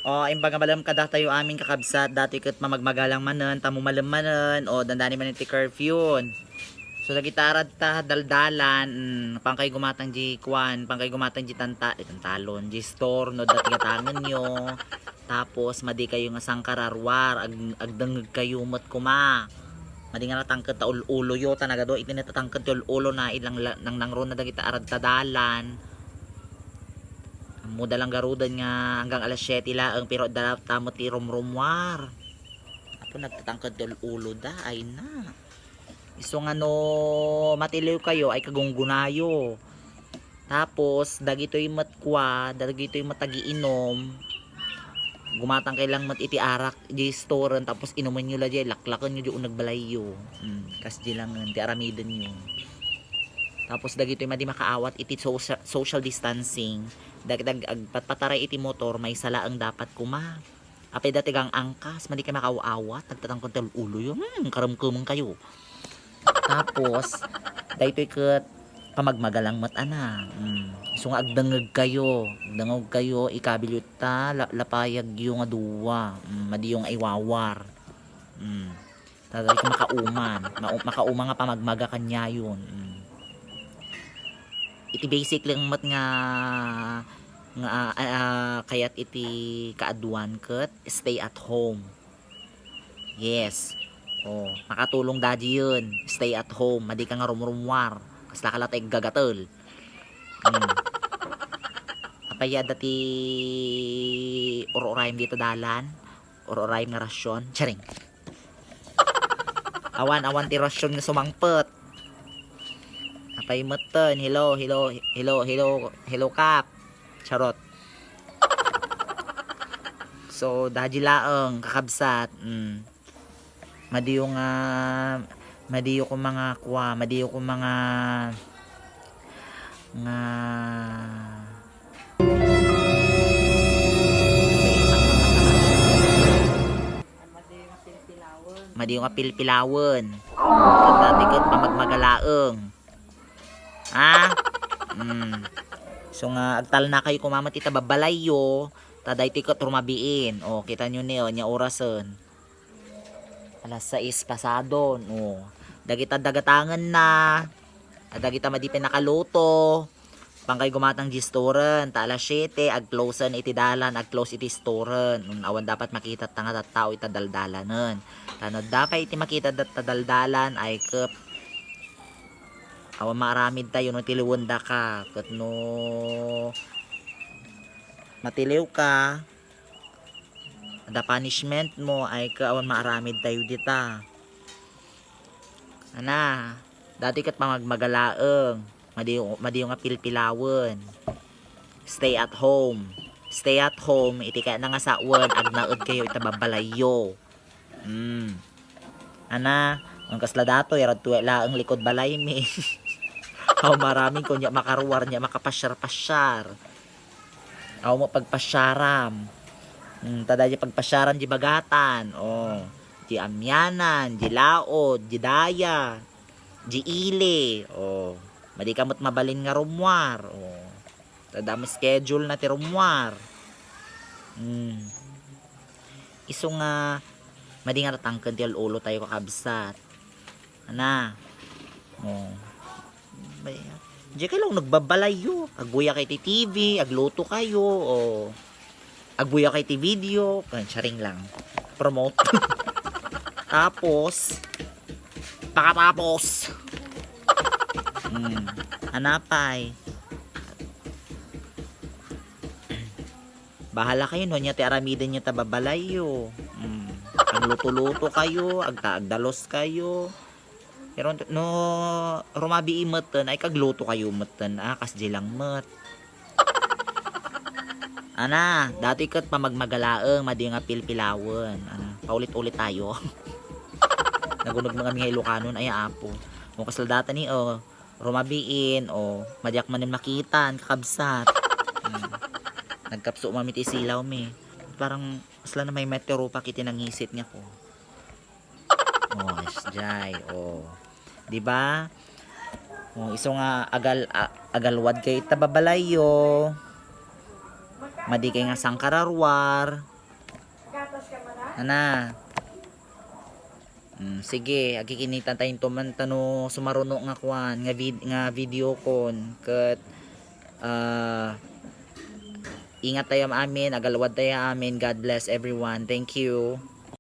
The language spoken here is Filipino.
O imbaga malam kada tayo aming kakabsat dati ket mamagmagalang manen tamo malam manen o dandani manen ti curfew. So nagitarad ta daldalan pangkay gumatang di kwan, pangkay gumatang di tantalon, di store no dati gatangan nyo. Tapos madi kayo nga sangkararwar agdengeg kayo met kuma. Madi nga natangked ta ulo yo tanaga do iti natatangked ti ulo na ilang nang nangron na dagita arad ta dalan. Muda lang garudan nga hanggang alas 7 laeng pero dala tamo ti rumrumwar. Apo nagtatangked ti ulo da ay na. Iso nga no matiliw kayo ay kagunggunayo. Tapos dagitoy matkwa, dagitoy matagiinom. Gumatang kay lang mat iti arak di store tapos inuman nyo la di laklakan nyo di nagbalayyo. Kas di lang ti aramiden nyo. Tapos dagitoy madi makaawat iti social distancing. Dagdag agpatpataray iti motor may salaang dapat kuma. Apay dati gang angkas madi kay makaawat tagtatangkon tel ulo yo. Karamkumang kayo. Tapos daytoy ket pamagmagalang mat ana. So nga agdengeg kayo ikabilyot ta lapayag yung nga duwa. Madi yung aiwawar. Taday ko makauma nga pamagmaga kanya yun. Iti basic lang mat nga kayat iti kaaduan ket stay at home. Yes. Oh, makatulong daddy yun. Stay at home. Madi ka nga rumrumwar. Kasla ka latay gagatel. Apaya dati oro-oraym dito dalan. Oro-oraym nga rasyon. Charing. Awan ti rasyon nga sumangpet. Apay meten. Hello kap. Charot. So, daddy laeng kakabsat. Madiyo ko mga madiyo ko mga nga madiyo nga pilpilawon. Dati ket pamagmagalaeng. So nga agtal na kayo kumamat ita babalayyo, taday ti ket rumabiin. O kita nyo ni nya orasen. Alas 6 pasado, no. Dagita dagatangan na. Dagita madipin nakaluto. Pangkay gumatang di storen. Ta alas 7, ag-closean iti dalan, ag-close iti storen. Awan dapat makita tanga tattao ita daldalanen. Tanod dapat iti makita ta daldalan ay kep awan maaramid tayo no tiliwanda ka. Ket no matiliw ka. The punishment mo ay kaawan maaramid tayo dita. Ana, dati kat pamagmagalaeng, madiyo nga pilpilawon. Stay at home. Stay at home, iti kaya na nga sawan, agnaod kayo itababalayyo. Ana, ang kasla dato, yarad tuwe laeng likod balay mi. Aw maraming ko niya makaruwar niya makapasyar-pasyar. Aw mo pagpasyaram. Tada di pagpasyaran di bagatan. Di amyanan, di laod, di daya, di ile. Madi kamot mabalin nga rumwar. Tada mo schedule na ti rumwar. Iso nga madi nga tatangked ti ulo tayo kakabsat. Ana. Di kayo lang nagbabalayo. Agbuya kay ti TV, agluto kayo, agbuya kay ti video, sharing lang. Promote. Tapos, pakatapos. Hanapay. Bahala kayo no, nya ti aramiden nyo tababalayo. Agluto-luto kayo, agdalos kayo. Pero no, rumabi imeten, ay kagluto kayo meten, kas di lang met. Ana, dati ket pamagmagalaeng, madi nga pilpilawon. Paulit-ulit tayo. Nagunog mga mga Ilocanon ay apo. Kung kasaldata ni rumabiin madyak manin makitan kakabsat. Nagkapso mamit isilaw mi. Parang asla na may metero pa kiti nangisit niya ko. Esjay. Di ba? Iso nga agalwad kay tababalayo. Madi kay nga sangkararwar. Ana. Sige, agikinitan tayong tuman tano sumaruno nga kwan nga video kon ket ingat tayo amin, agalawad tayo amin. God bless everyone. Thank you.